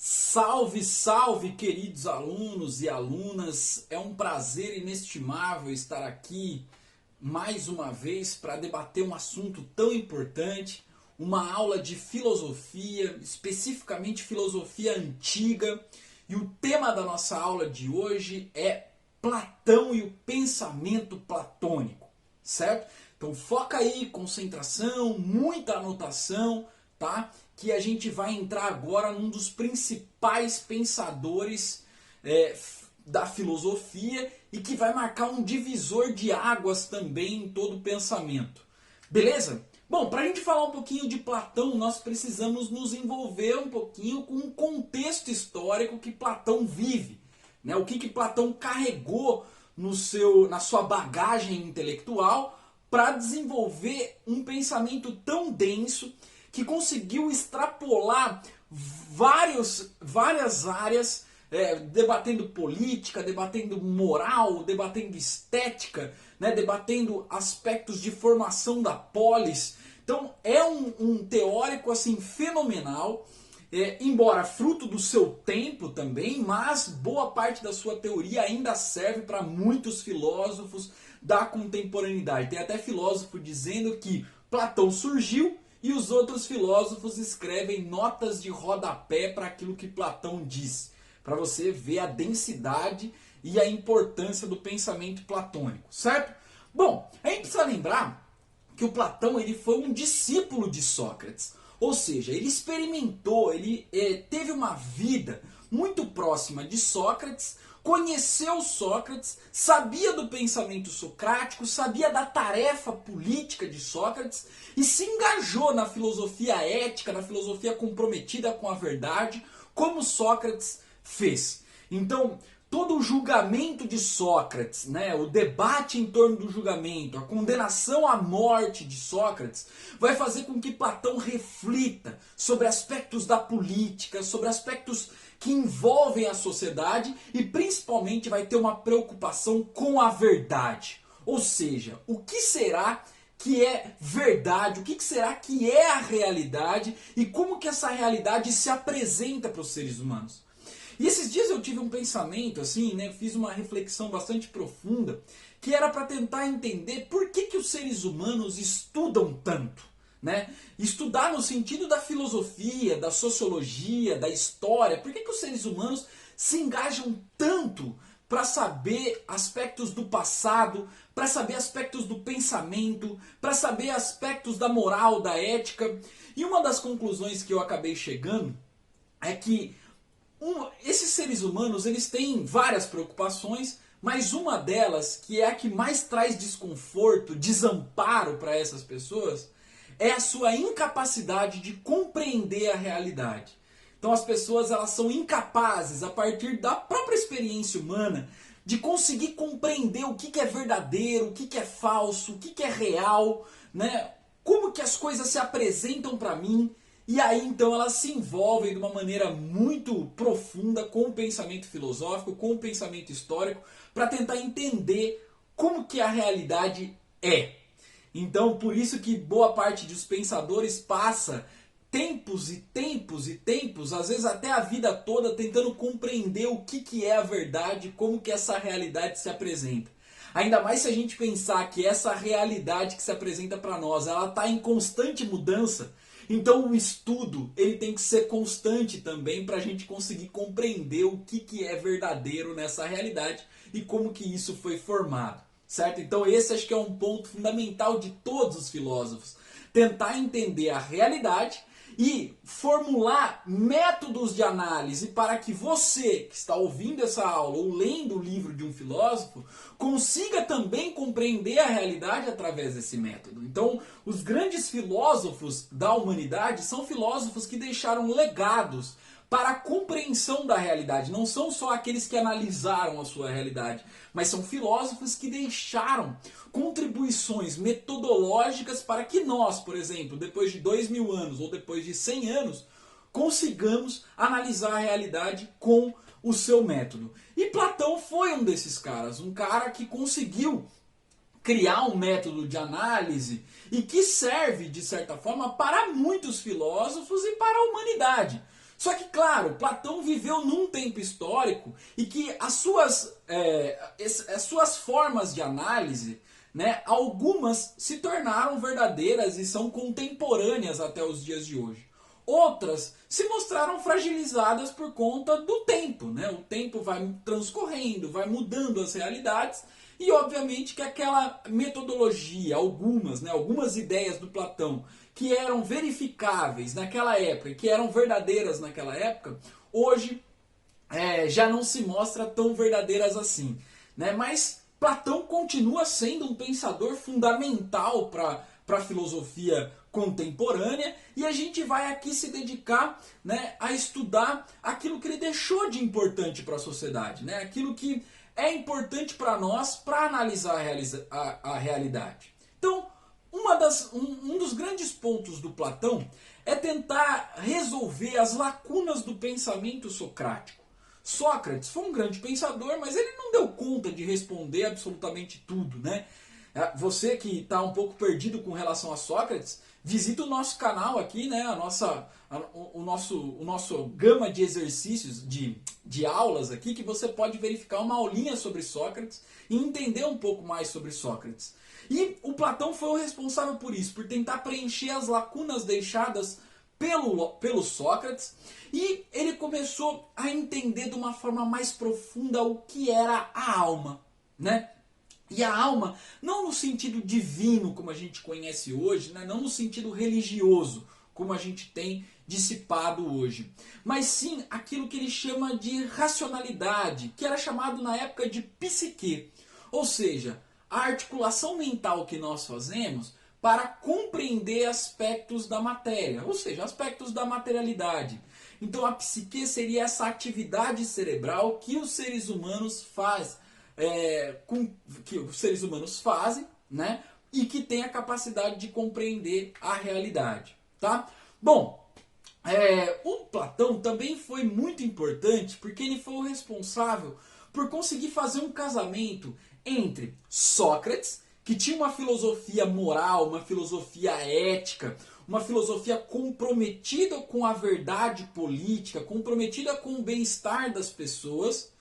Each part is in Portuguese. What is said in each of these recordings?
Salve, salve, queridos alunos e alunas! É um prazer inestimável estar aqui mais uma vez para debater um assunto tão importante, uma aula de filosofia, especificamente filosofia antiga. E o tema da nossa aula de hoje é Platão e o pensamento platônico, certo? Então foca aí, concentração, muita anotação, tá? Que a gente vai entrar agora num dos principais pensadores da filosofia e que vai marcar um divisor de águas também em todo o pensamento. Beleza? Bom, para a gente falar um pouquinho de Platão, nós precisamos nos envolver um pouquinho com o contexto histórico que Platão vive. Né? O que Platão carregou na sua bagagem intelectual para desenvolver um pensamento tão denso que conseguiu extrapolar várias áreas, debatendo política, debatendo moral, debatendo estética, né, debatendo aspectos de formação da polis. Então é um teórico assim fenomenal, embora fruto do seu tempo também, mas boa parte da sua teoria ainda serve para muitos filósofos da contemporaneidade. Tem até filósofo dizendo que Platão surgiu e os outros filósofos escrevem notas de rodapé para aquilo que Platão diz, para você ver a densidade e a importância do pensamento platônico, certo? Bom, a gente precisa lembrar que o Platão ele foi um discípulo de Sócrates, ou seja, ele experimentou, ele teve uma vida muito próxima de Sócrates, conheceu Sócrates, sabia do pensamento socrático, sabia da tarefa política de Sócrates e se engajou na filosofia ética, na filosofia comprometida com a verdade, como Sócrates fez. Então, todo o julgamento de Sócrates, né, o debate em torno do julgamento, a condenação à morte de Sócrates, vai fazer com que Platão reflita sobre aspectos da política, sobre aspectos que envolvem a sociedade e principalmente vai ter uma preocupação com a verdade. Ou seja, o que será que é verdade, o que será que é a realidade e como que essa realidade se apresenta para os seres humanos. E esses dias eu tive um pensamento assim, né, fiz uma reflexão bastante profunda, que era para tentar entender por que os seres humanos estudam tanto. Né? Estudar no sentido da filosofia, da sociologia, da história. Por que os seres humanos se engajam tanto para saber aspectos do passado, para saber aspectos do pensamento, para saber aspectos da moral, da ética? E uma das conclusões que eu acabei chegando é que esses seres humanos eles têm várias preocupações, mas uma delas, que é a que mais traz desconforto, desamparo para essas pessoas, é a sua incapacidade de compreender a realidade. Então as pessoas elas são incapazes, a partir da própria experiência humana, de conseguir compreender o que é verdadeiro, o que é falso, o que é real, né? Como que as coisas se apresentam para mim. E aí então elas se envolvem de uma maneira muito profunda com o pensamento filosófico, com o pensamento histórico, para tentar entender como que a realidade é. Então, por isso que boa parte dos pensadores passa tempos e tempos e tempos, às vezes até a vida toda, tentando compreender o que é a verdade, como que essa realidade se apresenta. Ainda mais se a gente pensar que essa realidade que se apresenta para nós, ela está em constante mudança. Então o estudo ele tem que ser constante também para a gente conseguir compreender o que é verdadeiro nessa realidade e como que isso foi formado. Certo? Então esse acho que é um ponto fundamental de todos os filósofos. Tentar entender a realidade e formular métodos de análise para que você que está ouvindo essa aula ou lendo o livro de um filósofo consiga também compreender a realidade através desse método. Então os grandes filósofos da humanidade são filósofos que deixaram legados para a compreensão da realidade. Não são só aqueles que analisaram a sua realidade, mas são filósofos que deixaram contribuições metodológicas para que nós, por exemplo, depois de 2000 anos ou depois de 100 anos, consigamos analisar a realidade com o seu método. E Platão foi um desses caras, um cara que conseguiu criar um método de análise e que serve, de certa forma, para muitos filósofos e para a humanidade. Só que, claro, Platão viveu num tempo histórico e que as suas formas de análise, né, algumas se tornaram verdadeiras e são contemporâneas até os dias de hoje. Outras se mostraram fragilizadas por conta do tempo, né? O tempo vai transcorrendo, vai mudando as realidades e obviamente que aquela metodologia, algumas, né, algumas ideias do Platão que eram verificáveis naquela época, que eram verdadeiras naquela época, hoje já não se mostra tão verdadeiras assim, né? Mas Platão continua sendo um pensador fundamental para a filosofia contemporânea e a gente vai aqui se dedicar, né, a estudar aquilo que ele deixou de importante para a sociedade, né? Aquilo que é importante para nós para analisar a realidade. Então, um dos grandes pontos do Platão é tentar resolver as lacunas do pensamento socrático. Sócrates foi um grande pensador, mas ele não deu conta de responder absolutamente tudo, né? Você que está um pouco perdido com relação a Sócrates, visita o nosso canal aqui, né? O nosso gama de exercícios, de aulas aqui, que você pode verificar uma aulinha sobre Sócrates e entender um pouco mais sobre Sócrates. E o Platão foi o responsável por isso, por tentar preencher as lacunas deixadas pelo Sócrates, e ele começou a entender de uma forma mais profunda o que era a alma, né? E a alma, não no sentido divino como a gente conhece hoje, né? Não no sentido religioso como a gente tem dissipado hoje, mas sim aquilo que ele chama de racionalidade, que era chamado na época de psique, ou seja, a articulação mental que nós fazemos para compreender aspectos da matéria, ou seja, aspectos da materialidade. Então a psique seria essa atividade cerebral que os seres humanos fazem, né? E que tem a capacidade de compreender a realidade, tá? Bom, o Platão também foi muito importante porque ele foi o responsável por conseguir fazer um casamento entre Sócrates, que tinha uma filosofia moral, uma filosofia ética, uma filosofia comprometida com a verdade política, comprometida com o bem-estar das pessoas,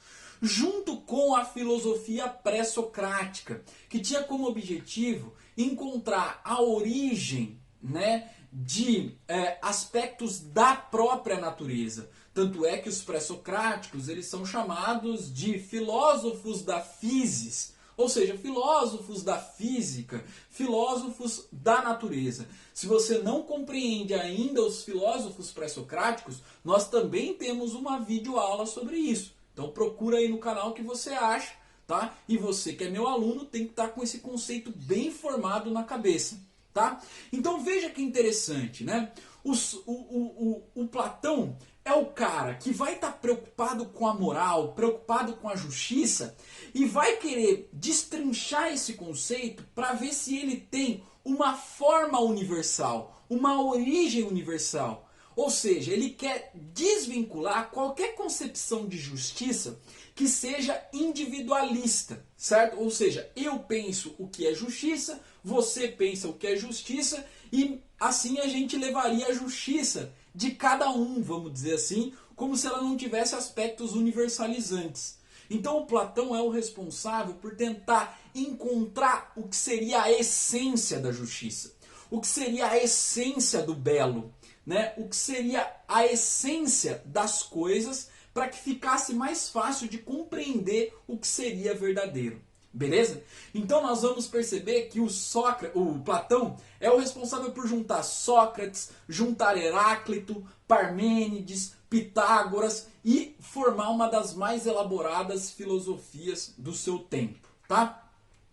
junto com a filosofia pré-socrática, que tinha como objetivo encontrar a origem, né, de aspectos da própria natureza. Tanto é que os pré-socráticos eles são chamados de filósofos da physis, ou seja, filósofos da física, filósofos da natureza. Se você não compreende ainda os filósofos pré-socráticos, nós também temos uma videoaula sobre isso. Então procura aí no canal que você acha, tá? E você que é meu aluno tem que estar com esse conceito bem formado na cabeça, tá? Então veja que interessante, né? O Platão é o cara que vai estar preocupado com a moral, preocupado com a justiça e vai querer destrinchar esse conceito para ver se ele tem uma forma universal, uma origem universal. Ou seja, ele quer desvincular qualquer concepção de justiça que seja individualista, certo? Ou seja, eu penso o que é justiça, você pensa o que é justiça e assim a gente levaria a justiça de cada um, vamos dizer assim, como se ela não tivesse aspectos universalizantes. Então o Platão é o responsável por tentar encontrar o que seria a essência da justiça, o que seria a essência do belo, né? O que seria a essência das coisas para que ficasse mais fácil de compreender o que seria verdadeiro. Beleza? Então nós vamos perceber que o Platão é o responsável por juntar Sócrates, juntar Heráclito, Parmênides, Pitágoras e formar uma das mais elaboradas filosofias do seu tempo, tá?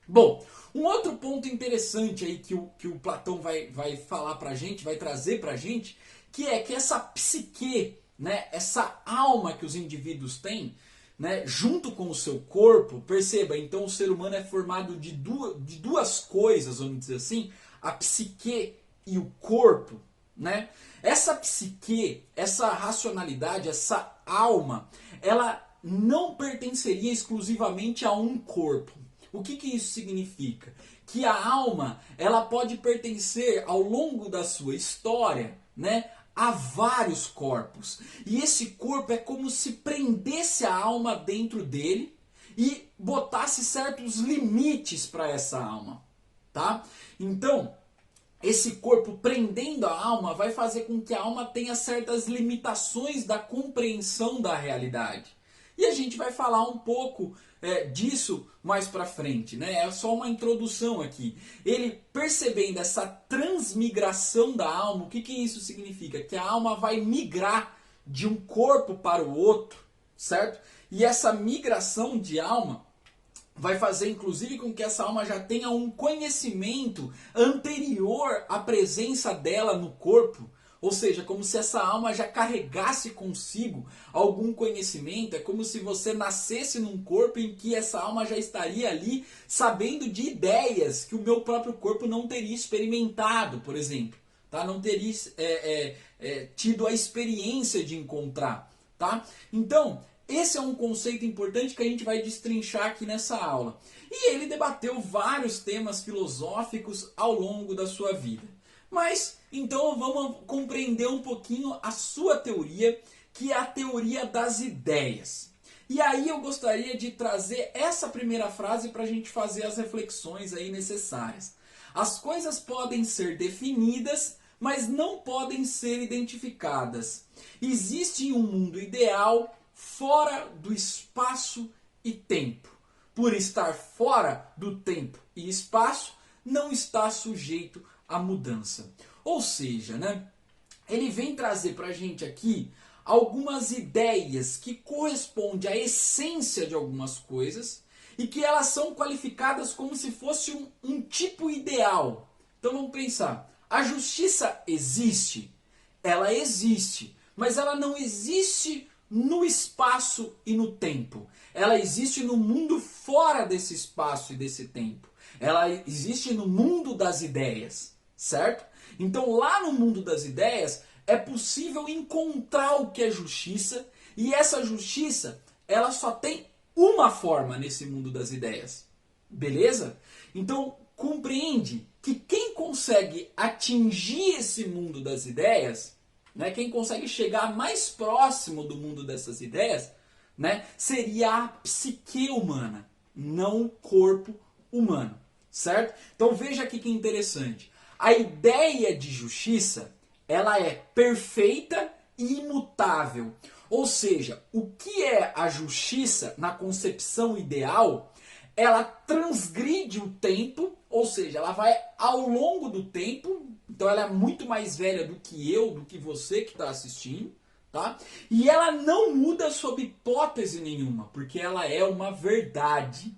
Bom, um outro ponto interessante aí que o Platão vai falar pra gente, vai trazer pra gente, que é que essa psique, né, essa alma que os indivíduos têm, né, junto com o seu corpo, perceba, então o ser humano é formado de duas coisas, vamos dizer assim, a psique e o corpo, né? Essa psique, essa racionalidade, essa alma, ela não pertenceria exclusivamente a um corpo. O que isso significa? Que a alma ela pode pertencer ao longo da sua história, né, há vários corpos. E esse corpo é como se prendesse a alma dentro dele e botasse certos limites para essa alma, tá? Então, esse corpo prendendo a alma vai fazer com que a alma tenha certas limitações da compreensão da realidade. E a gente vai falar um pouco disso mais pra frente, né? É só uma introdução aqui. Ele percebendo essa transmigração da alma, o que isso significa? Que a alma vai migrar de um corpo para o outro, certo? E essa migração de alma vai fazer inclusive com que essa alma já tenha um conhecimento anterior à presença dela no corpo. Ou seja, como se essa alma já carregasse consigo algum conhecimento. É como se você nascesse num corpo em que essa alma já estaria ali sabendo de ideias que o meu próprio corpo não teria experimentado, por exemplo. Tá? Não teria tido a experiência de encontrar. Tá? Então, esse é um conceito importante que a gente vai destrinchar aqui nessa aula. E ele debateu vários temas filosóficos ao longo da sua vida. Mas, então vamos compreender um pouquinho a sua teoria, que é a teoria das ideias. E aí eu gostaria de trazer essa primeira frase para a gente fazer as reflexões aí necessárias. As coisas podem ser definidas, mas não podem ser identificadas. Existe um mundo ideal fora do espaço e tempo. Por estar fora do tempo e espaço, não está sujeito à mudança. Ou seja, né, ele vem trazer para a gente aqui algumas ideias que correspondem à essência de algumas coisas e que elas são qualificadas como se fosse um tipo ideal. Então vamos pensar, a justiça existe? Ela existe, mas ela não existe no espaço e no tempo. Ela existe no mundo fora desse espaço e desse tempo. Ela existe no mundo das ideias, certo? Então lá no mundo das ideias é possível encontrar o que é justiça, e essa justiça ela só tem uma forma nesse mundo das ideias. Beleza? Então compreende que quem consegue atingir esse mundo das ideias, né, quem consegue chegar mais próximo do mundo dessas ideias, né, seria a psique humana, não o corpo humano. Certo? Então veja aqui que interessante. A ideia de justiça, ela é perfeita e imutável. Ou seja, o que é a justiça na concepção ideal, ela transgride o tempo, ou seja, ela vai ao longo do tempo, então ela é muito mais velha do que eu, do que você que está assistindo, tá? E ela não muda sob hipótese nenhuma, porque ela é uma verdade.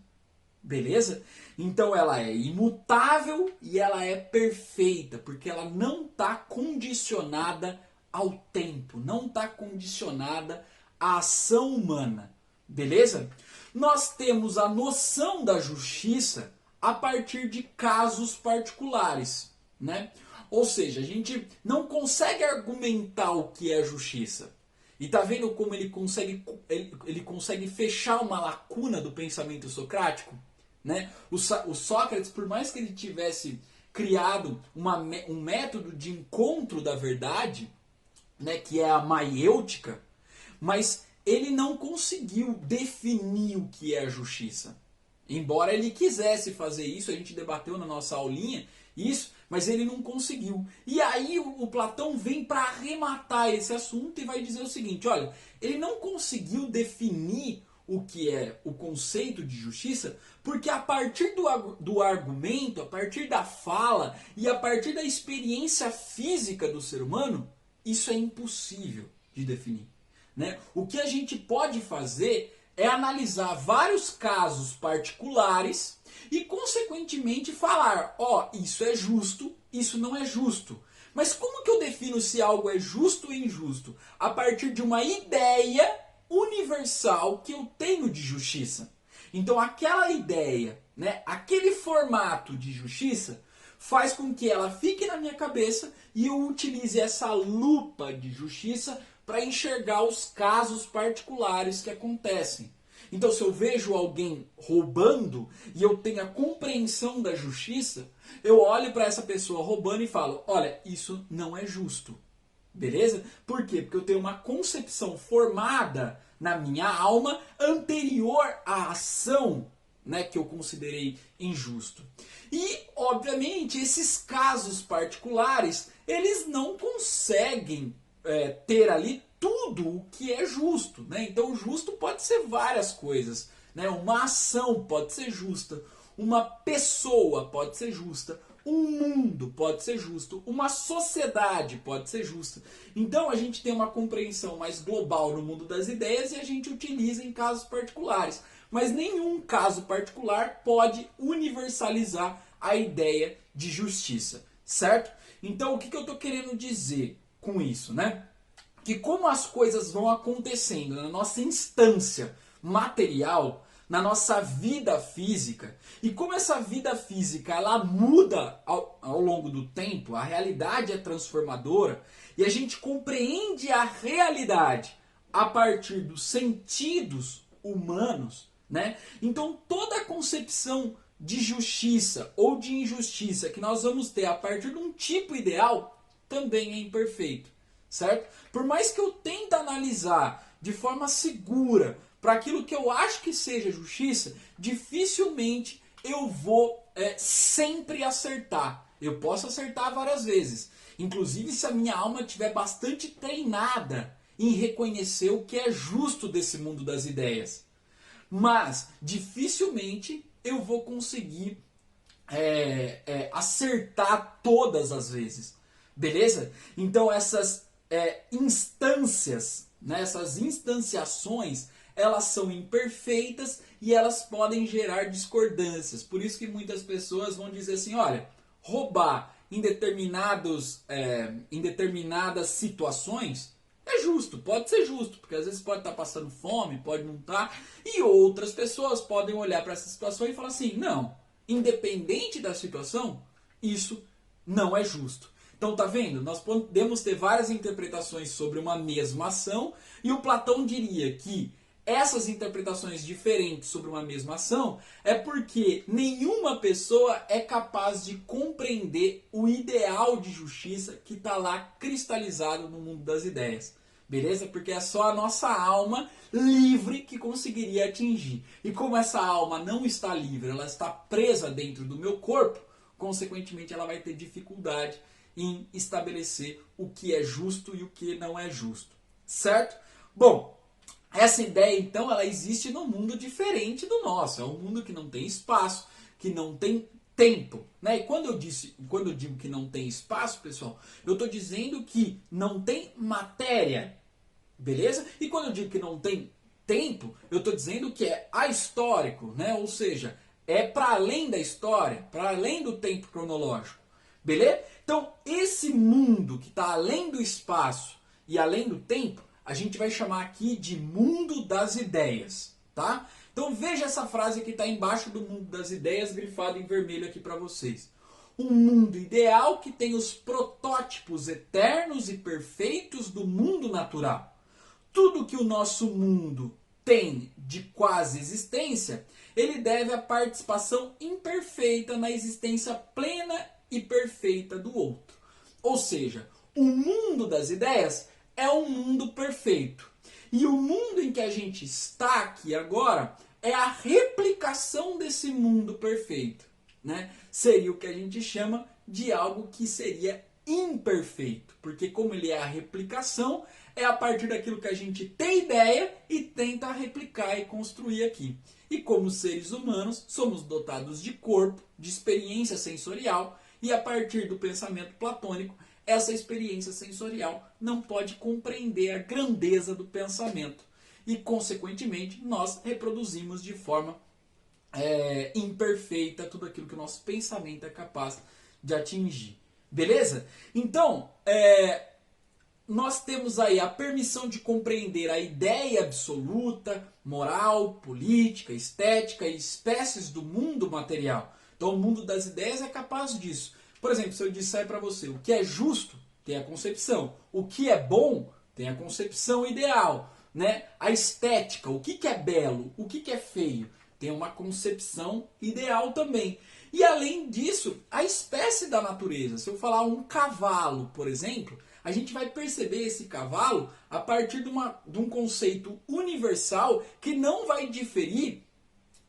Beleza? Então ela é imutável e ela é perfeita, porque ela não está condicionada ao tempo, não está condicionada à ação humana. Beleza? Nós temos a noção da justiça a partir de casos particulares, né? Ou seja, a gente não consegue argumentar o que é justiça. E tá vendo como ele consegue fechar uma lacuna do pensamento socrático? Né? O Sócrates, por mais que ele tivesse criado um método de encontro da verdade, né, que é a maiêutica, mas ele não conseguiu definir o que é a justiça. Embora ele quisesse fazer isso, a gente debateu na nossa aulinha isso, mas ele não conseguiu. E aí o Platão vem para arrematar esse assunto e vai dizer o seguinte, olha, ele não conseguiu definir o que é o conceito de justiça, porque a partir do argumento, a partir da fala e a partir da experiência física do ser humano, isso é impossível de definir. Né? O que a gente pode fazer é analisar vários casos particulares e, consequentemente, falar, ó, isso é justo, isso não é justo. Mas como que eu defino se algo é justo ou injusto? A partir de uma ideia universal que eu tenho de justiça. Então aquela ideia, né, aquele formato de justiça faz com que ela fique na minha cabeça e eu utilize essa lupa de justiça para enxergar os casos particulares que acontecem. Então se eu vejo alguém roubando e eu tenho a compreensão da justiça, eu olho para essa pessoa roubando e falo, olha, isso não é justo. Beleza? Por quê? Porque eu tenho uma concepção formada na minha alma anterior à ação, né, que eu considerei injusto. E, obviamente, esses casos particulares, eles não conseguem ter ali tudo o que é justo, né? Então, justo pode ser várias coisas, né? Uma ação pode ser justa, uma pessoa pode ser justa, um mundo pode ser justo, uma sociedade pode ser justa. Então a gente tem uma compreensão mais global no mundo das ideias e a gente utiliza em casos particulares. Mas nenhum caso particular pode universalizar a ideia de justiça, certo? Então o que eu estou querendo dizer com isso, né? Que como as coisas vão acontecendo na nossa instância material, na nossa vida física, e como essa vida física ela muda ao longo do tempo, a realidade é transformadora, e a gente compreende a realidade a partir dos sentidos humanos, né? Então toda a concepção de justiça ou de injustiça que nós vamos ter a partir de um tipo ideal também é imperfeito, certo? Por mais que eu tente analisar de forma segura para aquilo que eu acho que seja justiça, dificilmente eu vou sempre acertar. Eu posso acertar várias vezes. Inclusive se a minha alma estiver bastante treinada em reconhecer o que é justo desse mundo das ideias. Mas dificilmente eu vou conseguir acertar todas as vezes. Beleza? Então essas instâncias, né, essas instanciações, elas são imperfeitas e elas podem gerar discordâncias. Por isso que muitas pessoas vão dizer assim, olha, roubar em determinadas situações é justo, pode ser justo, porque às vezes pode estar passando fome, pode não estar, e outras pessoas podem olhar para essa situação e falar assim, não, independente da situação, isso não é justo. Então tá vendo? Nós podemos ter várias interpretações sobre uma mesma ação, e o Platão diria que essas interpretações diferentes sobre uma mesma ação é porque nenhuma pessoa é capaz de compreender o ideal de justiça que está lá cristalizado no mundo das ideias. Beleza? Porque é só a nossa alma livre que conseguiria atingir. E como essa alma não está livre, ela está presa dentro do meu corpo, consequentemente ela vai ter dificuldade em estabelecer o que é justo e o que não é justo. Certo? Bom, essa ideia, então, ela existe num mundo diferente do nosso. É um mundo que não tem espaço, que não tem tempo. Né? E quando eu digo que não tem espaço, pessoal, eu estou dizendo que não tem matéria. Beleza? E quando eu digo que não tem tempo, eu estou dizendo que é ahistórico, né? Ou seja, é para além da história, para além do tempo cronológico. Beleza? Então, esse mundo que está além do espaço e além do tempo, a gente vai chamar aqui de mundo das ideias, tá? Então veja essa frase que está embaixo do mundo das ideias, grifada em vermelho aqui para vocês. Um mundo ideal que tem os protótipos eternos e perfeitos do mundo natural. Tudo que o nosso mundo tem de quase existência, ele deve à participação imperfeita na existência plena e perfeita do outro. Ou seja, o mundo das ideias é um mundo perfeito. E o mundo em que a gente está aqui agora é a replicação desse mundo perfeito. Né? Seria o que a gente chama de algo que seria imperfeito. Porque como ele é a replicação, é a partir daquilo que a gente tem ideia e tenta replicar e construir aqui. E como seres humanos, somos dotados de corpo, de experiência sensorial, e a partir do pensamento platônico, essa experiência sensorial não pode compreender a grandeza do pensamento. E, consequentemente, nós reproduzimos de forma imperfeita tudo aquilo que o nosso pensamento é capaz de atingir. Beleza? Então, nós temos aí a permissão de compreender a ideia absoluta, moral, política, estética e espécies do mundo material. Então o mundo das ideias é capaz disso. Por exemplo, se eu disser para você o que é justo, tem a concepção. O que é bom, tem a concepção ideal. Né? A estética, o que é belo, o que é feio, tem uma concepção ideal também. E além disso, a espécie da natureza. Se eu falar um cavalo, por exemplo, a gente vai perceber esse cavalo a partir de um conceito universal que não vai diferir,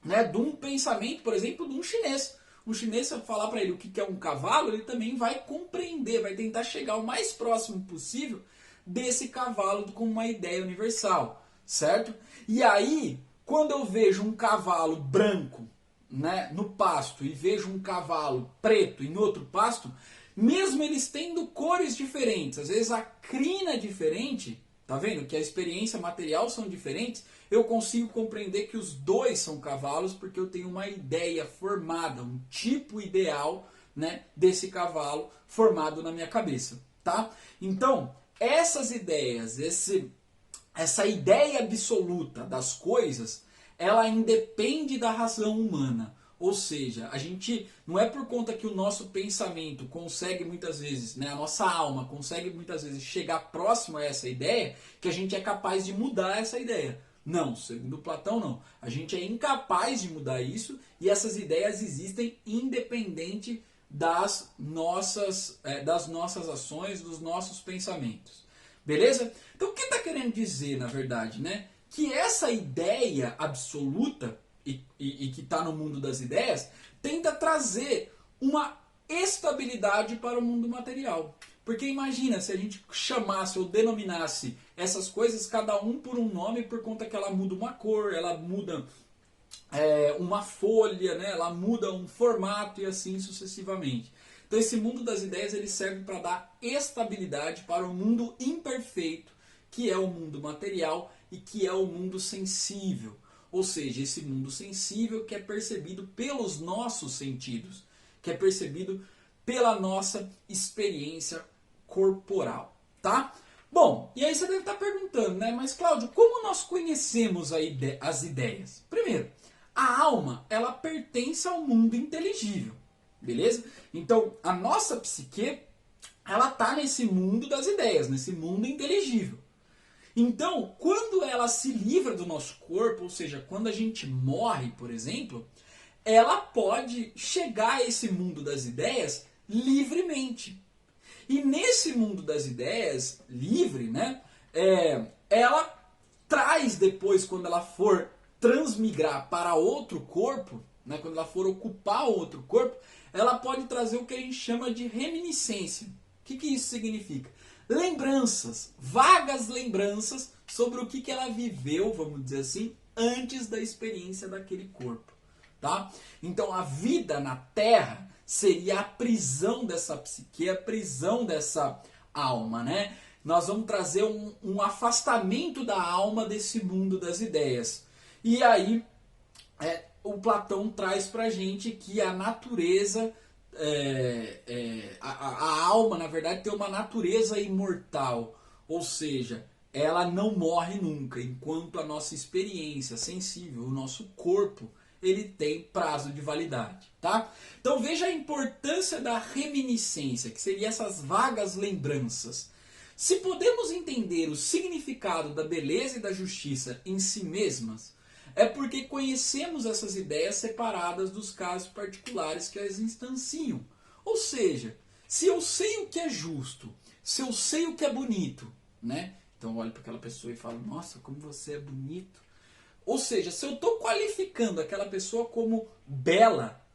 né, de um pensamento, por exemplo, de um chinês. O chinês, se eu falar para ele o que é um cavalo, ele também vai compreender, vai tentar chegar o mais próximo possível desse cavalo como uma ideia universal, certo? E aí, quando eu vejo um cavalo branco, né, no pasto e vejo um cavalo preto em outro pasto, mesmo eles tendo cores diferentes, às vezes a crina é diferente, tá vendo? Que a experiência material são diferentes, eu consigo compreender que os dois são cavalos porque eu tenho uma ideia formada, um tipo ideal, né, desse cavalo formado na minha cabeça, tá? Então, essas ideias, essa ideia absoluta das coisas, ela independe da razão humana. Ou seja, a gente não é por conta que o nosso pensamento consegue muitas vezes, né, a nossa alma consegue muitas vezes chegar próximo a essa ideia, que a gente é capaz de mudar essa ideia. Não, segundo Platão não. A gente é incapaz de mudar isso e essas ideias existem independente das nossas ações, dos nossos pensamentos. Beleza? Então o que está querendo dizer, na verdade, né? Que essa ideia absoluta e que está no mundo das ideias tenta trazer uma estabilidade para o mundo material. Porque imagina se a gente chamasse ou denominasse essas coisas cada um por um nome por conta que ela muda uma cor, ela muda uma folha, né? Ela muda um formato e assim sucessivamente. Então esse mundo das ideias ele serve para dar estabilidade para o mundo imperfeito, que é o mundo material e que é o mundo sensível. Ou seja, esse mundo sensível que é percebido pelos nossos sentidos, que é percebido pela nossa experiência corporal, tá? Bom, e aí você deve estar perguntando, né? Mas Cláudio, como nós conhecemos as ideias? Primeiro, a alma, ela pertence ao mundo inteligível, beleza? Então, a nossa psique, ela está nesse mundo das ideias, nesse mundo inteligível. Então, quando ela se livra do nosso corpo, ou seja, quando a gente morre, por exemplo, ela pode chegar a esse mundo das ideias livremente. E nesse mundo das ideias, livre, né, ela traz depois, quando ela for transmigrar para outro corpo, né, quando ela for ocupar outro corpo, ela pode trazer o que a gente chama de reminiscência. O que isso significa? Lembranças, vagas lembranças sobre o que ela viveu, vamos dizer assim, antes da experiência daquele corpo. Tá? Então a vida na Terra seria a prisão dessa psique, a prisão dessa alma, né? Nós vamos trazer um afastamento da alma desse mundo das ideias. E aí o Platão traz pra gente que a natureza, a alma, na verdade, tem uma natureza imortal. Ou seja, ela não morre nunca, enquanto a nossa experiência sensível, o nosso corpo, ele tem prazo de validade, tá? Então veja a importância da reminiscência, que seria essas vagas lembranças. Se podemos entender o significado da beleza e da justiça em si mesmas, é porque conhecemos essas ideias separadas dos casos particulares que as instanciam. Ou seja, se eu sei o que é justo, se eu sei o que é bonito, né? Então eu olho para aquela pessoa e falo, nossa, como você é bonito. Ou seja, se eu estou qualificando aquela pessoa como bela,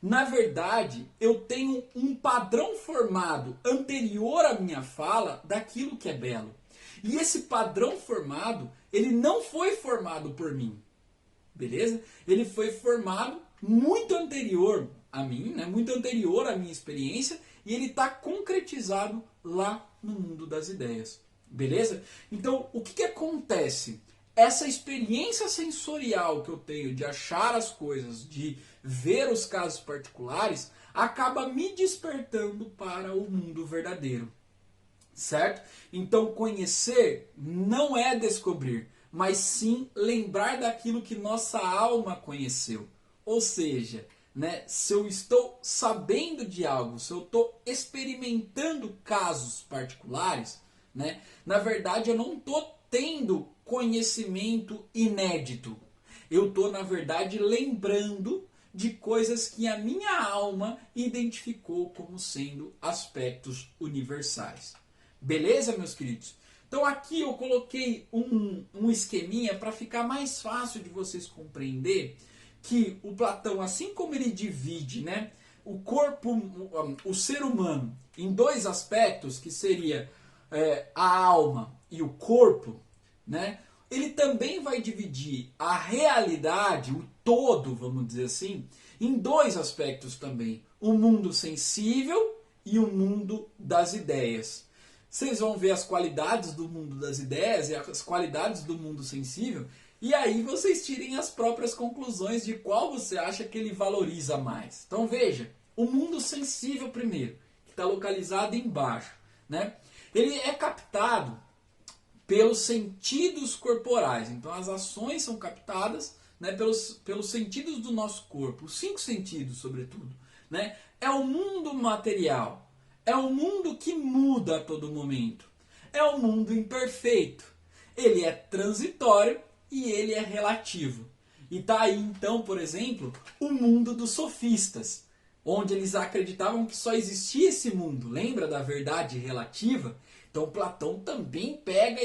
na verdade eu tenho um padrão formado anterior à minha fala daquilo que é belo. E esse padrão formado, ele não foi formado por mim. Beleza? Ele foi formado muito anterior a mim, né? Muito anterior à minha experiência, e ele está concretizado lá no mundo das ideias. Beleza? Então, o que acontece? Essa experiência sensorial que eu tenho de achar as coisas, de ver os casos particulares, acaba me despertando para o mundo verdadeiro. Certo? Então, conhecer não é descobrir, mas sim lembrar daquilo que nossa alma conheceu. Ou seja, né, se eu estou sabendo de algo, se eu estou experimentando casos particulares, né, na verdade eu não estou tendo conhecimento inédito. Eu estou, na verdade, lembrando de coisas que a minha alma identificou como sendo aspectos universais. Beleza, meus queridos? Então aqui eu coloquei um esqueminha para ficar mais fácil de vocês compreender que o Platão, assim como ele divide, né, o corpo, o ser humano, em dois aspectos, que seria a alma e o corpo, né, ele também vai dividir a realidade, o todo, vamos dizer assim, em dois aspectos também. O mundo sensível e o mundo das ideias. Vocês vão ver as qualidades do mundo das ideias e as qualidades do mundo sensível, e aí vocês tirem as próprias conclusões de qual você acha que ele valoriza mais. Então veja, o mundo sensível primeiro, que está localizado embaixo, né? Ele é captado pelos sentidos corporais. Então as ações são captadas, né, pelos sentidos do nosso corpo, os 5 sentidos sobretudo. Né? É o mundo material. É um mundo que muda a todo momento. É um mundo imperfeito. Ele é transitório e ele é relativo. E tá aí então, por exemplo, o mundo dos sofistas, onde eles acreditavam que só existia esse mundo. Lembra da verdade relativa? Então Platão também pega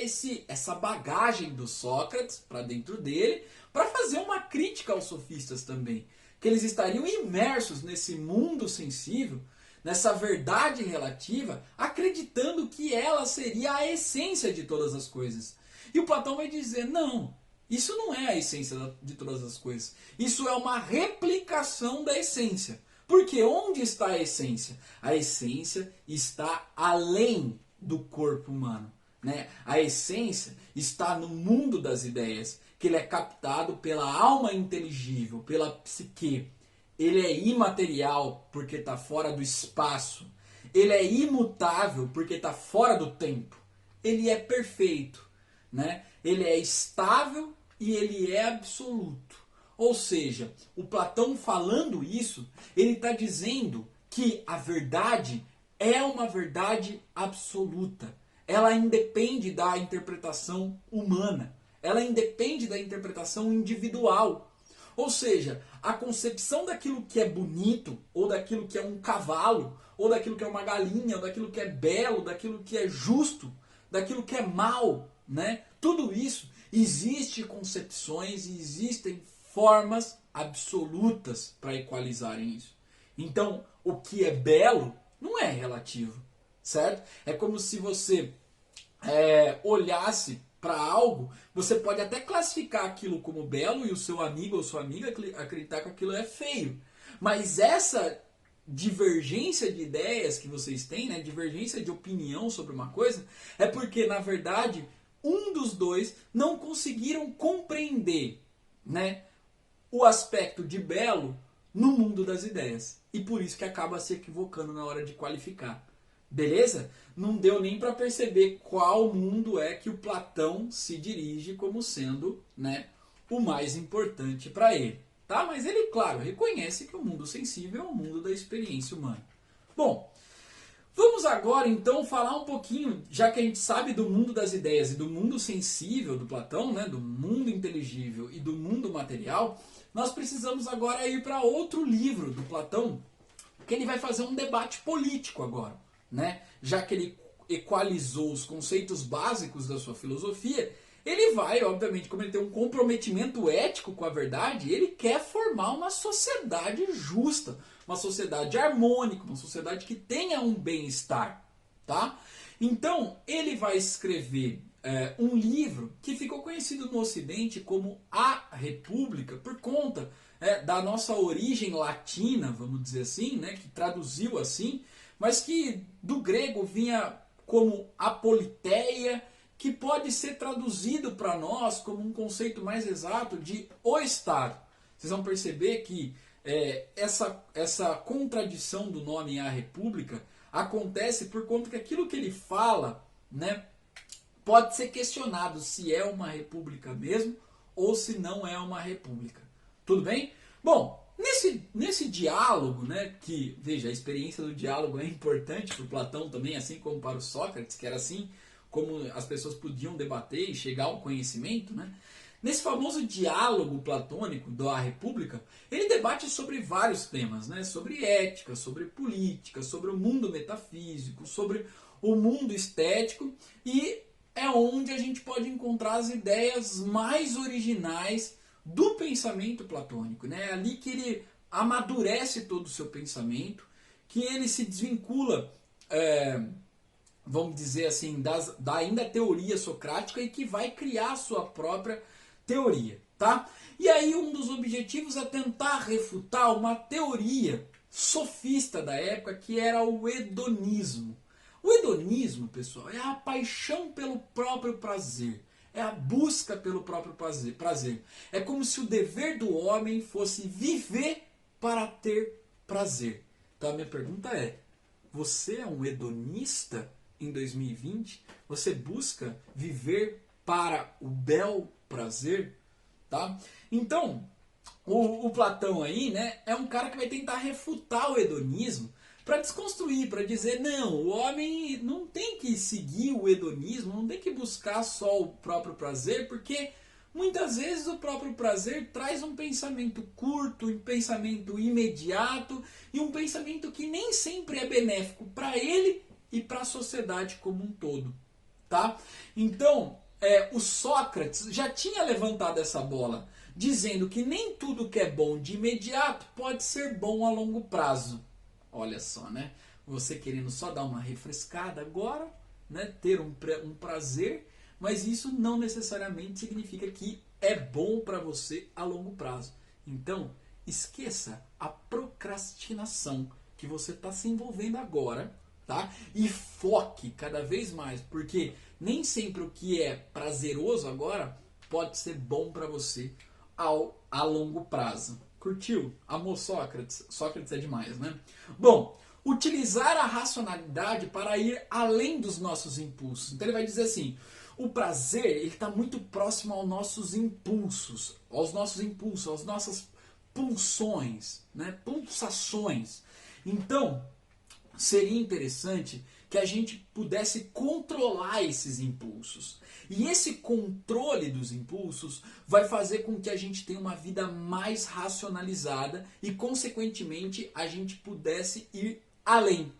essa bagagem do Sócrates para dentro dele para fazer uma crítica aos sofistas também. Que eles estariam imersos nesse mundo sensível, nessa verdade relativa, acreditando que ela seria a essência de todas as coisas. E o Platão vai dizer, não, isso não é a essência de todas as coisas. Isso é uma replicação da essência. Porque onde está a essência? A essência está além do corpo humano. Né? A essência está no mundo das ideias, que ele é captado pela alma inteligível, pela psique. Ele é imaterial porque está fora do espaço. Ele é imutável porque está fora do tempo. Ele é perfeito. Né? Ele é estável e ele é absoluto. Ou seja, o Platão falando isso, ele está dizendo que a verdade é uma verdade absoluta. Ela independe da interpretação humana. Ela independe da interpretação individual. Ou seja, a concepção daquilo que é bonito, ou daquilo que é um cavalo, ou daquilo que é uma galinha, ou daquilo que é belo, daquilo que é justo, daquilo que é mal, né? Tudo isso, existe concepções e existem formas absolutas para equalizarem isso. Então, o que é belo não é relativo, certo? É como se você olhasse para algo, você pode até classificar aquilo como belo e o seu amigo ou sua amiga acreditar que aquilo é feio. Mas essa divergência de ideias que vocês têm, né, divergência de opinião sobre uma coisa, é porque, na verdade, um dos dois não conseguiram compreender, né, o aspecto de belo no mundo das ideias. E por isso que acaba se equivocando na hora de qualificar. Beleza? Não deu nem para perceber qual mundo é que o Platão se dirige como sendo, né, o mais importante para ele. Tá? Mas ele, claro, reconhece que o mundo sensível é o mundo da experiência humana. Bom, vamos agora então falar um pouquinho, já que a gente sabe do mundo das ideias e do mundo sensível do Platão, né, do mundo inteligível e do mundo material, nós precisamos agora ir para outro livro do Platão, que ele vai fazer um debate político agora. Né? Já que ele equalizou os conceitos básicos da sua filosofia, ele vai, obviamente, como ele tem um comprometimento ético com a verdade, ele quer formar uma sociedade justa, uma sociedade harmônica, uma sociedade que tenha um bem-estar. Tá? Então, ele vai escrever um livro que ficou conhecido no Ocidente como A República, por conta da nossa origem latina, vamos dizer assim, né, que traduziu assim, mas que do grego vinha como apoliteia, que pode ser traduzido para nós como um conceito mais exato de o Estado. Vocês vão perceber que essa contradição do nome A República acontece por conta que aquilo que ele fala, né, pode ser questionado se é uma república mesmo ou se não é uma república. Tudo bem? Bom, nesse diálogo, né, que, veja, a experiência do diálogo é importante para o Platão também, assim como para o Sócrates, que era assim como as pessoas podiam debater e chegar ao conhecimento, né? Nesse famoso diálogo platônico da República, ele debate sobre vários temas, né? Sobre ética, sobre política, sobre o mundo metafísico, sobre o mundo estético, e é onde a gente pode encontrar as ideias mais originais do pensamento platônico, né? É ali que ele amadurece todo o seu pensamento, que ele se desvincula, vamos dizer assim, da ainda teoria socrática e que vai criar a sua própria teoria, tá? E aí um dos objetivos é tentar refutar uma teoria sofista da época, que era o hedonismo. O hedonismo, pessoal, é a paixão pelo próprio prazer. É a busca pelo próprio prazer. É como se o dever do homem fosse viver para ter prazer. Então a minha pergunta é: você é um hedonista em 2020? Você busca viver para o bel prazer? Tá? Então, o Platão aí, né, é um cara que vai tentar refutar o hedonismo para desconstruir, para dizer, não, o homem não tem que seguir o hedonismo, não tem que buscar só o próprio prazer, porque muitas vezes o próprio prazer traz um pensamento curto, um pensamento imediato e um pensamento que nem sempre é benéfico para ele e para a sociedade como um todo, tá? Então, o Sócrates já tinha levantado essa bola, dizendo que nem tudo que é bom de imediato pode ser bom a longo prazo. Olha só, né? Você querendo só dar uma refrescada agora, né? Ter um prazer, mas isso não necessariamente significa que é bom para você a longo prazo. Então, esqueça a procrastinação que você está se envolvendo agora, tá? E foque cada vez mais, porque nem sempre o que é prazeroso agora pode ser bom para você a longo prazo. Curtiu? Amor Sócrates? Sócrates é demais, né? Bom, utilizar a racionalidade para ir além dos nossos impulsos. Então ele vai dizer assim: o prazer ele está muito próximo aos nossos impulsos, às nossas pulsões, né? Pulsações. Então, seria interessante que a gente pudesse controlar esses impulsos. E esse controle dos impulsos vai fazer com que a gente tenha uma vida mais racionalizada e, consequentemente, a gente pudesse ir além,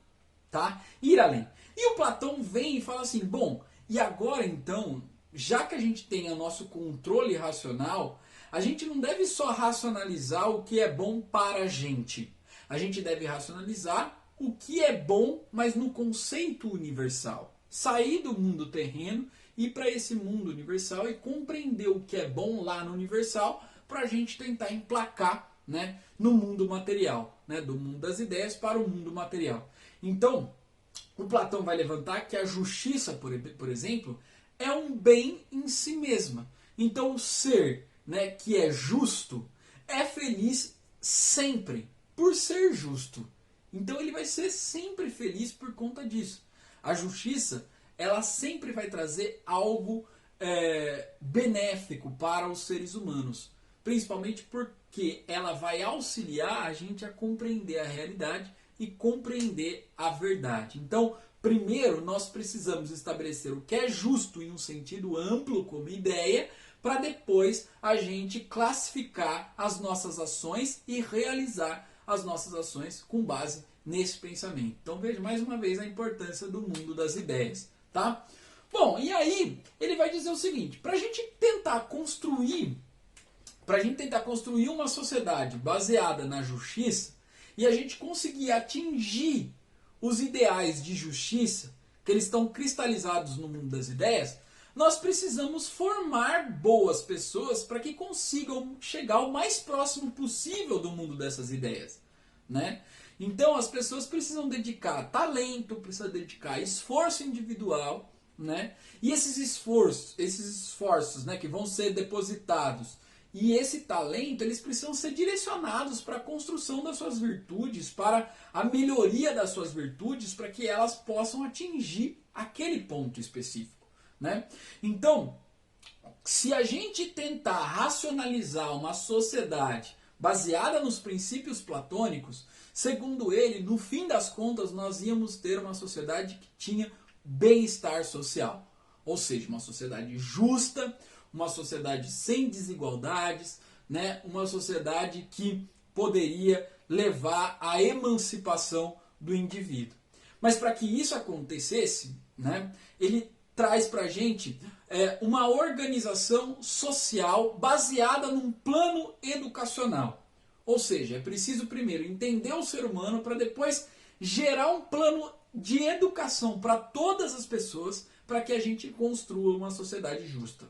tá? Ir além. E o Platão vem e fala assim: bom, e agora então, já que a gente tem o nosso controle racional, a gente não deve só racionalizar o que é bom para a gente. A gente deve racionalizar o que é bom, mas no conceito universal. Sair do mundo terreno, ir para esse mundo universal e compreender o que é bom lá no universal para a gente tentar emplacar, né, no mundo material, né, do mundo das ideias para o mundo material. Então, o Platão vai levantar que a justiça, por exemplo, é um bem em si mesma. Então, o ser, né, que é justo é feliz sempre por ser justo. Então ele vai ser sempre feliz por conta disso. A justiça, ela sempre vai trazer algo benéfico para os seres humanos. Principalmente porque ela vai auxiliar a gente a compreender a realidade e compreender a verdade. Então, primeiro nós precisamos estabelecer o que é justo em um sentido amplo como ideia, para depois a gente classificar as nossas ações e realizar as nossas ações com base nesse pensamento. Então veja mais uma vez a importância do mundo das ideias, tá? Bom, e aí ele vai dizer o seguinte: para a gente tentar construir uma sociedade baseada na justiça e a gente conseguir atingir os ideais de justiça que eles estão cristalizados no mundo das ideias, nós precisamos formar boas pessoas para que consigam chegar o mais próximo possível do mundo dessas ideias, né? Então as pessoas precisam dedicar talento, precisam dedicar esforço individual, né? E esses esforços, né, que vão ser depositados, e esse talento, eles precisam ser direcionados para a construção das suas virtudes, para a melhoria das suas virtudes, para que elas possam atingir aquele ponto específico, né? Então, se a gente tentar racionalizar uma sociedade baseada nos princípios platônicos, segundo ele, no fim das contas, nós íamos ter uma sociedade que tinha bem-estar social. Ou seja, uma sociedade justa, uma sociedade sem desigualdades, né? Uma sociedade que poderia levar à emancipação do indivíduo. Mas para que isso acontecesse, né, ele traz para a gente uma organização social baseada num plano educacional. Ou seja, é preciso primeiro entender o ser humano para depois gerar um plano de educação para todas as pessoas para que a gente construa uma sociedade justa.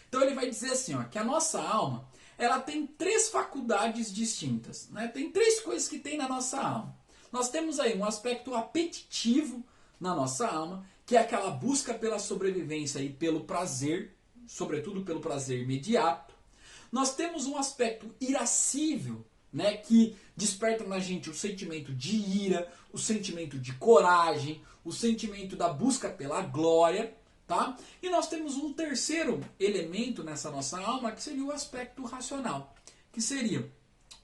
Então ele vai dizer assim, ó, que a nossa alma ela tem 3 faculdades distintas. Né? Tem 3 coisas que tem na nossa alma. Nós temos aí um aspecto apetitivo na nossa alma, que é aquela busca pela sobrevivência e pelo prazer, sobretudo pelo prazer imediato. Nós temos um aspecto irascível, né, que desperta na gente o sentimento de ira, o sentimento de coragem, o sentimento da busca pela glória. Tá? E nós temos um terceiro elemento nessa nossa alma, que seria o aspecto racional, que seria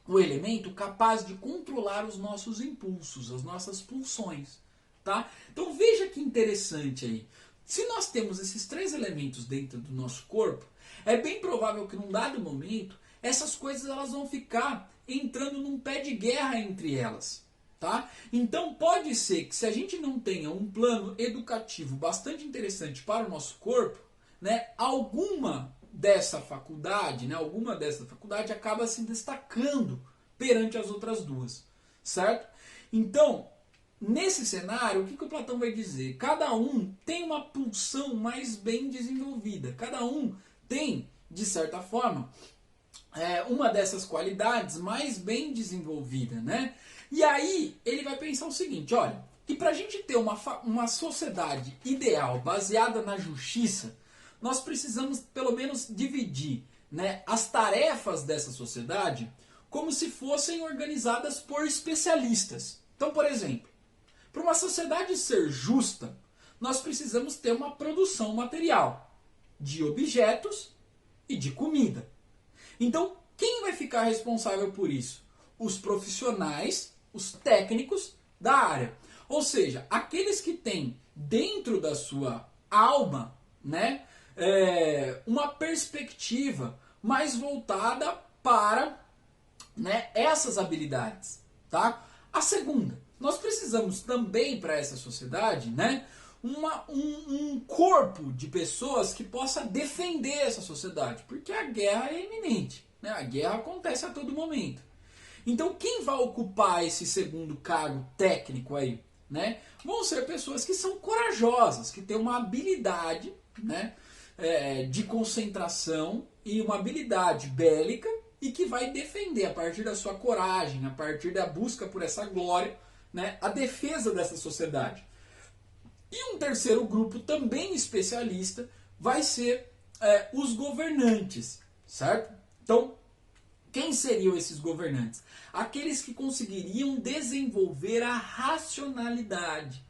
o elemento capaz de controlar os nossos impulsos, as nossas pulsões. Tá? Então veja que interessante aí. Se nós temos esses 3 elementos dentro do nosso corpo, é bem provável que num dado momento essas coisas elas vão ficar entrando num pé de guerra entre elas. Tá? Então pode ser que se a gente não tenha um plano educativo bastante interessante para o nosso corpo, né, alguma dessa faculdade acaba se destacando perante as outras 2, certo? Então, nesse cenário, o que o Platão vai dizer? Cada um tem uma pulsão mais bem desenvolvida, cada um tem, de certa forma, uma dessas qualidades mais bem desenvolvida, né? E aí ele vai pensar o seguinte, olha, que para a gente ter uma sociedade ideal baseada na justiça, nós precisamos pelo menos dividir, né, as tarefas dessa sociedade como se fossem organizadas por especialistas. Então, por exemplo, para uma sociedade ser justa, nós precisamos ter uma produção material de objetos e de comida. Então, quem vai ficar responsável por isso? Os profissionais, os técnicos da área. Ou seja, aqueles que têm dentro da sua alma, né, uma perspectiva mais voltada para, né, essas habilidades. Tá? A segunda, nós precisamos também para essa sociedade, né, um corpo de pessoas que possa defender essa sociedade, porque a guerra é iminente, né? A guerra acontece a todo momento. Então quem vai ocupar esse segundo cargo técnico aí, né? Vão ser pessoas que são corajosas, que têm uma habilidade, né, de concentração e uma habilidade bélica e que vai defender a partir da sua coragem, a partir da busca por essa glória, né, a defesa dessa sociedade. E um terceiro grupo também especialista vai ser os governantes, certo? Então, quem seriam esses governantes? Aqueles que conseguiriam desenvolver a racionalidade,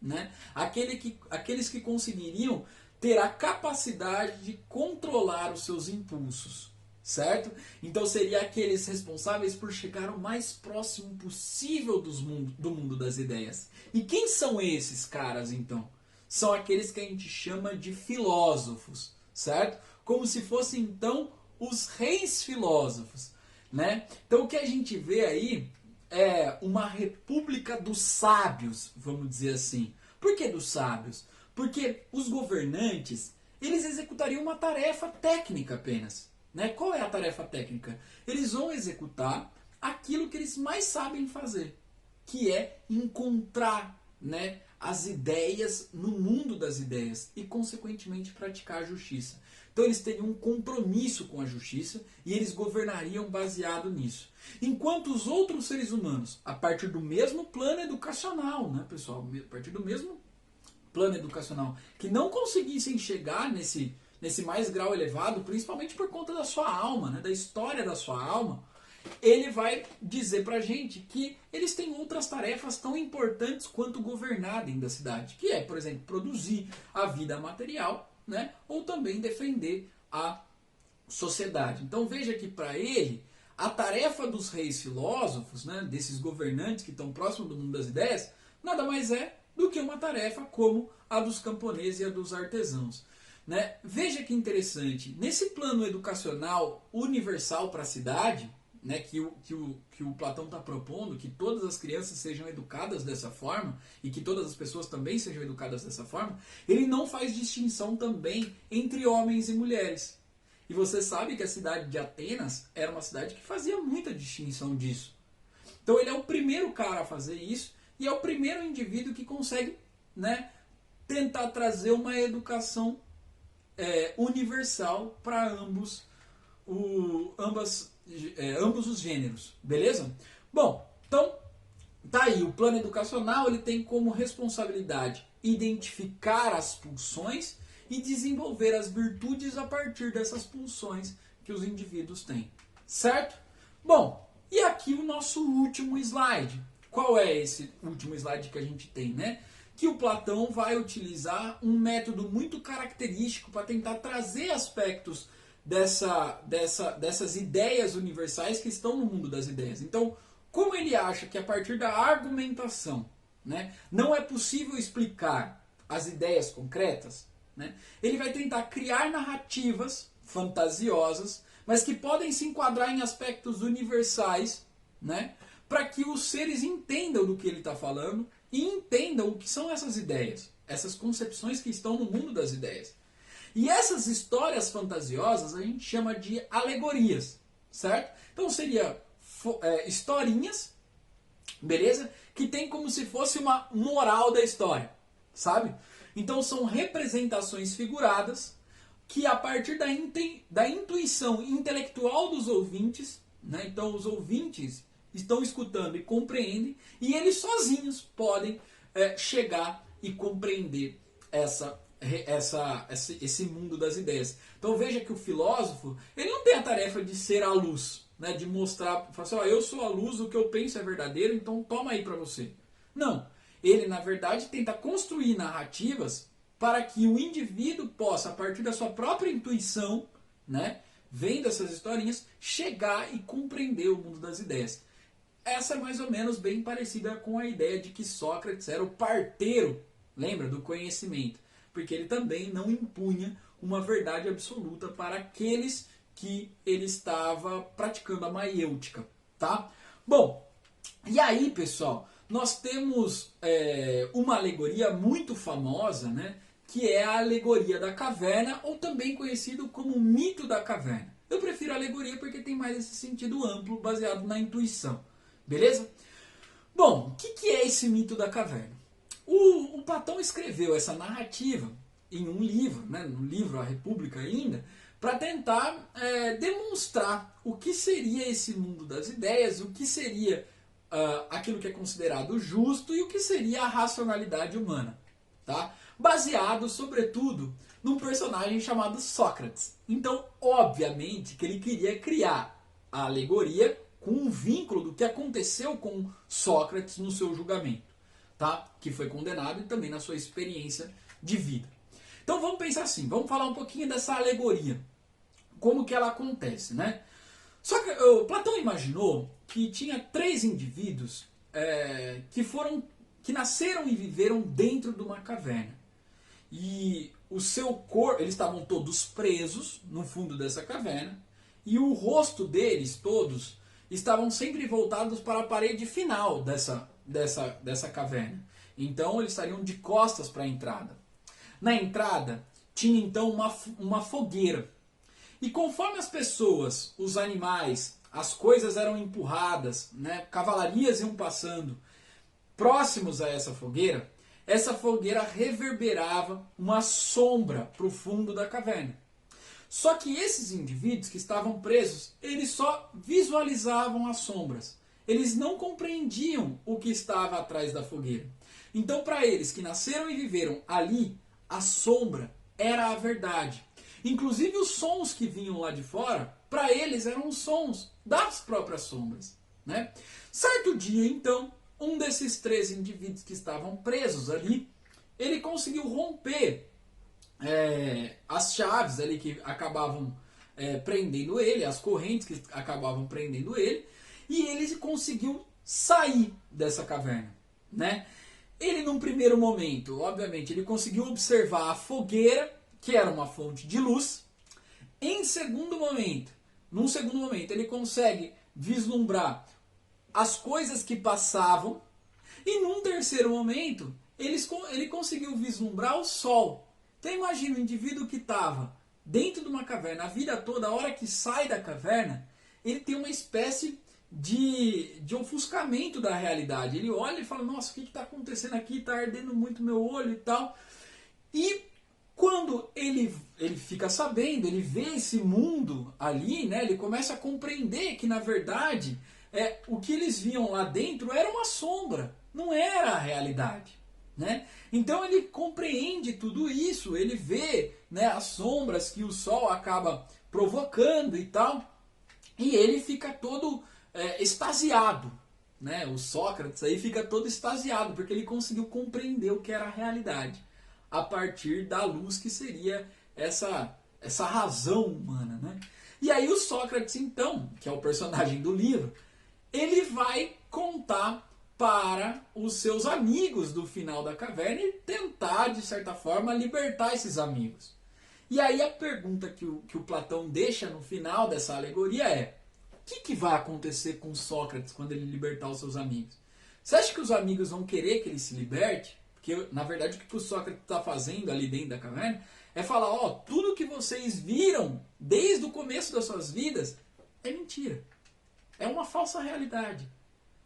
né? Aqueles que conseguiriam ter a capacidade de controlar os seus impulsos, certo? Então seria aqueles responsáveis por chegar o mais próximo possível do mundo das ideias. E quem são esses caras então? São aqueles que a gente chama de filósofos, certo? Como se fossem então os reis filósofos, né? Então o que a gente vê aí é uma república dos sábios, vamos dizer assim. Por que dos sábios? Porque os governantes, eles executariam uma tarefa técnica apenas. Né? Qual é a tarefa técnica? Eles vão executar aquilo que eles mais sabem fazer, que é encontrar, né, as ideias no mundo das ideias e, consequentemente, praticar a justiça. Então eles teriam um compromisso com a justiça e eles governariam baseado nisso. Enquanto os outros seres humanos, a partir do mesmo plano educacional, né, pessoal? A partir do mesmo plano educacional, que não conseguissem chegar nesse mais grau elevado, principalmente por conta da sua alma, né, da história da sua alma, ele vai dizer pra gente que eles têm outras tarefas tão importantes quanto governar dentro da cidade, que é, por exemplo, produzir a vida material, né, ou também defender a sociedade. Então veja que para ele, a tarefa dos reis filósofos, né, desses governantes que estão próximos do mundo das ideias, nada mais é do que uma tarefa como a dos camponeses e a dos artesãos. Né? Veja que interessante, nesse plano educacional universal para a cidade, né, que o Platão está propondo, que todas as crianças sejam educadas dessa forma e que todas as pessoas também sejam educadas dessa forma, ele não faz distinção também entre homens e mulheres. E você sabe que a cidade de Atenas era uma cidade que fazia muita distinção disso. Então ele é o primeiro cara a fazer isso e é o primeiro indivíduo que consegue, né, tentar trazer uma educação universal para ambos os gêneros, beleza? Bom, então tá aí, o plano educacional ele tem como responsabilidade identificar as pulsões e desenvolver as virtudes a partir dessas pulsões que os indivíduos têm, certo? Bom, e aqui o nosso último slide. Qual é esse último slide que a gente tem, né? Que o Platão vai utilizar um método muito característico para tentar trazer aspectos dessas ideias universais que estão no mundo das ideias. Então, como ele acha que a partir da argumentação, né, não é possível explicar as ideias concretas, né, ele vai tentar criar narrativas fantasiosas, mas que podem se enquadrar em aspectos universais, né, para que os seres entendam do que ele está falando e entendam o que são essas ideias, essas concepções que estão no mundo das ideias. E essas histórias fantasiosas a gente chama de alegorias, certo? Então seria historinhas, beleza? Que tem como se fosse uma moral da história, sabe? Então são representações figuradas que a partir da intuição intelectual dos ouvintes, né? Então os ouvintes estão escutando e compreendem, e eles sozinhos podem chegar e compreender esse mundo das ideias. Então veja que o filósofo ele não tem a tarefa de ser a luz, né? De mostrar, falar assim, eu sou a luz, o que eu penso é verdadeiro, então toma aí para você. Não, ele na verdade tenta construir narrativas para que o indivíduo possa, a partir da sua própria intuição, né, vendo essas historinhas, chegar e compreender o mundo das ideias. Essa é mais ou menos bem parecida com a ideia de que Sócrates era o parteiro, lembra, do conhecimento, porque ele também não impunha uma verdade absoluta para aqueles que ele estava praticando a maiêutica, tá? Bom, e aí, pessoal, nós temos uma alegoria muito famosa, né, que é a alegoria da caverna, ou também conhecido como mito da caverna. Eu prefiro a alegoria porque tem mais esse sentido amplo, baseado na intuição. Beleza? Bom, o que é esse mito da caverna? O Platão escreveu essa narrativa em um livro, né, no livro A República ainda, para tentar demonstrar o que seria esse mundo das ideias, o que seria aquilo que é considerado justo e o que seria a racionalidade humana. Tá? Baseado, sobretudo, num personagem chamado Sócrates. Então, obviamente, que ele queria criar a alegoria com um vínculo do que aconteceu com Sócrates no seu julgamento, tá? Que foi condenado e também na sua experiência de vida. Então vamos pensar assim, vamos falar um pouquinho dessa alegoria, como que ela acontece, né? Só que Platão imaginou que tinha 3 indivíduos que nasceram e viveram dentro de uma caverna. E o seu corpo, eles estavam todos presos no fundo dessa caverna, e o rosto deles todos estavam sempre voltados para a parede final dessa caverna. Então eles estariam de costas para a entrada. Na entrada tinha então uma fogueira. E conforme as pessoas, os animais, as coisas eram empurradas, né, cavalarias iam passando próximos a essa fogueira reverberava uma sombra para o fundo da caverna. Só que esses indivíduos que estavam presos, eles só visualizavam as sombras. Eles não compreendiam o que estava atrás da fogueira. Então, para eles que nasceram e viveram ali, a sombra era a verdade. Inclusive os sons que vinham lá de fora, para eles eram os sons das próprias sombras, né? Certo dia, então, um desses 3 indivíduos que estavam presos ali, ele conseguiu romper as chaves ali que acabavam prendendo ele, as correntes que acabavam prendendo ele, e ele conseguiu sair dessa caverna, né? Ele, num primeiro momento, obviamente, ele conseguiu observar a fogueira, que era uma fonte de luz. Num segundo momento, ele consegue vislumbrar as coisas que passavam, e num terceiro momento ele conseguiu vislumbrar o sol. Então imagina o indivíduo que estava dentro de uma caverna a vida toda, a hora que sai da caverna, ele tem uma espécie de ofuscamento da realidade. Ele olha e fala, nossa, o que está acontecendo aqui? Está ardendo muito meu olho e tal. E quando ele fica sabendo, ele vê esse mundo ali, né, ele começa a compreender que na verdade o que eles viam lá dentro era uma sombra, não era a realidade. Né? Então ele compreende tudo isso, ele vê, né, as sombras que o sol acaba provocando e tal, e ele fica todo extasiado. Né? O Sócrates aí fica todo extasiado, porque ele conseguiu compreender o que era a realidade, a partir da luz que seria essa razão humana. Né? E aí o Sócrates então, que é o personagem do livro, ele vai contar para os seus amigos do final da caverna e tentar, de certa forma, libertar esses amigos. E aí a pergunta que o Platão deixa no final dessa alegoria é: o que vai acontecer com Sócrates quando ele libertar os seus amigos? Você acha que os amigos vão querer que ele se liberte? Porque, na verdade, o que o Sócrates está fazendo ali dentro da caverna é falar, ó, tudo que vocês viram desde o começo das suas vidas é mentira. É uma falsa realidade.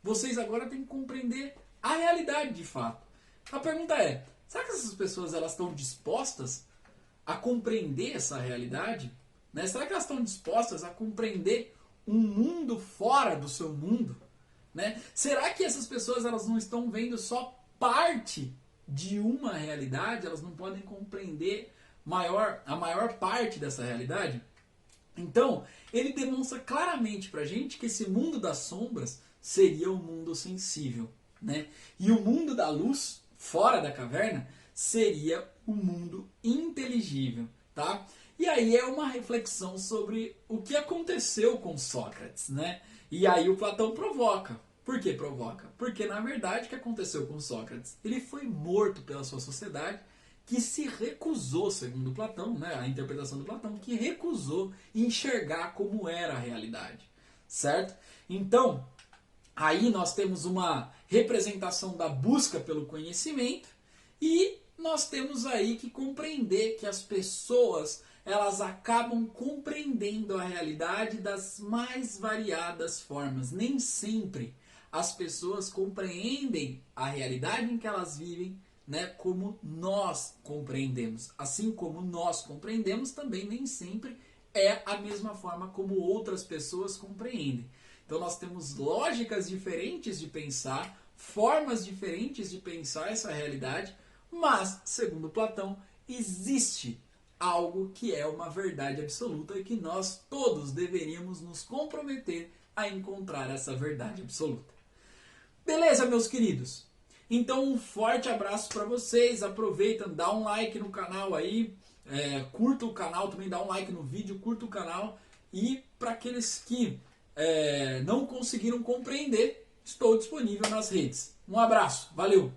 Vocês agora têm que compreender a realidade de fato. A pergunta é, será que essas pessoas elas estão dispostas a compreender essa realidade? Né? Será que elas estão dispostas a compreender um mundo fora do seu mundo? Né? Será que essas pessoas elas não estão vendo só parte de uma realidade? Elas não podem compreender a maior parte dessa realidade? Então, ele demonstra claramente pra gente que esse mundo das sombras seria o mundo sensível, né? E o mundo da luz, fora da caverna, seria o mundo inteligível, tá? E aí é uma reflexão sobre o que aconteceu com Sócrates, né? E aí o Platão provoca. Por que provoca? Porque, na verdade, o que aconteceu com Sócrates? Ele foi morto pela sua sociedade, que se recusou, segundo Platão, né, a interpretação do Platão, que recusou enxergar como era a realidade, certo? Então, aí nós temos uma representação da busca pelo conhecimento e nós temos aí que compreender que as pessoas elas acabam compreendendo a realidade das mais variadas formas. Nem sempre as pessoas compreendem a realidade em que elas vivem, né, como nós compreendemos. Assim como nós compreendemos, também nem sempre é a mesma forma como outras pessoas compreendem. Então nós temos lógicas diferentes de pensar, formas diferentes de pensar essa realidade, mas, segundo Platão, existe algo que é uma verdade absoluta e que nós todos deveríamos nos comprometer a encontrar essa verdade absoluta. Beleza, meus queridos? Então um forte abraço para vocês, aproveitem, dá um like no canal aí, curta o canal, também dá um like no vídeo, curta o canal. E para aqueles que não conseguiram compreender, estou disponível nas redes. Um abraço, valeu!